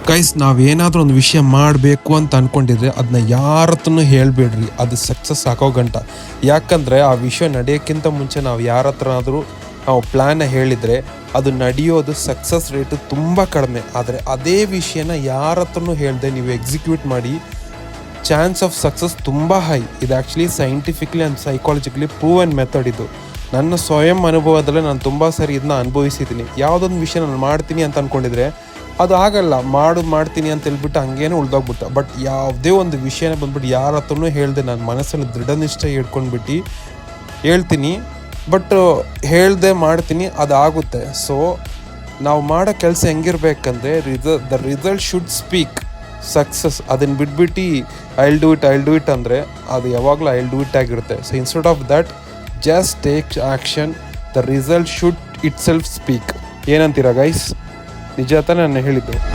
Guys, ನಾವೇನಾದರೂ ಒಂದು ವಿಷಯ ಮಾಡಬೇಕು ಅಂತ ಅಂದ್ಕೊಂಡಿದ್ರೆ ಅದನ್ನ ಯಾರ ಹತ್ರನೂ ಹೇಳಬೇಡ್ರಿ, ಅದು ಸಕ್ಸಸ್ ಆಗೋ ಗಂಟ. ಯಾಕಂದರೆ ಆ ವಿಷಯ ನಡೆಯೋಕ್ಕಿಂತ ಮುಂಚೆ ನಾವು ಯಾರ ಹತ್ರನಾದರೂ ನಾವು ಪ್ಲ್ಯಾನ್ನ ಹೇಳಿದರೆ ಅದು ನಡೆಯೋದು ಸಕ್ಸಸ್ ರೇಟು ತುಂಬ ಕಡಿಮೆ. ಆದರೆ ಅದೇ ವಿಷಯನ ಯಾರ ಹತ್ರನೂ ಹೇಳ್ದೆ ನೀವು ಎಕ್ಸಿಕ್ಯೂಟ್ ಮಾಡಿ, ಚಾನ್ಸ್ ಆಫ್ ಸಕ್ಸಸ್ ತುಂಬ ಹೈ. ಇದು actually scientifically and psychologically proven method ಇದು. ನನ್ನ ಸ್ವಯಂ ಅನುಭವದಲ್ಲೇ ನಾನು ತುಂಬ ಸಾರಿ ಇದನ್ನ ಅನುಭವಿಸಿದ್ದೀನಿ. ಯಾವುದೊಂದು ವಿಷಯ ನಾನು ಮಾಡ್ತೀನಿ ಅಂತ ಅಂದ್ಕೊಂಡಿದ್ರೆ ಅದು ಆಗಲ್ಲ, ಮಾಡ್ತೀನಿ ಅಂತ ಹೇಳ್ಬಿಟ್ಟು ಹಂಗೇನೋ ಉಳ್ದೋಗ್ಬಿಟ್ಟು. ಬಟ್ ಯಾವುದೇ ಒಂದು ವಿಷಯನ ಬಂದ್ಬಿಟ್ಟು ಯಾರ ಹತ್ರನೂ ಹೇಳ್ದೆ ನಾನು ಮನಸ್ಸಲ್ಲಿ ದೃಢನಿಷ್ಠೆ ಹಿಡ್ಕೊಂಡ್ಬಿಟ್ಟು ಹೇಳ್ತೀನಿ, ಬಟ್ ಹೇಳ್ದೆ ಮಾಡ್ತೀನಿ, ಅದಾಗುತ್ತೆ. ಸೊ ನಾವು ಮಾಡೋ ಕೆಲಸ ಹೆಂಗಿರ್ಬೇಕಂದ್ರೆ the result should speak success. ಅದನ್ನು ಬಿಟ್ಬಿಟ್ಟು ಐ ವಿಲ್ ಡೂ ಇಟ್ ಅಂದರೆ ಅದು ಯಾವಾಗಲೂ ಐ ವಿಲ್ ಡೂ ಇಟ್ ಆಗಿರುತ್ತೆ. So instead of that just take action, the result should itself speak. ಏನಂತೀರಾ ಗೈಸ್? ನಿಜ ತಾನೇ ನಾನು ಹೇಳಿದ್ದು.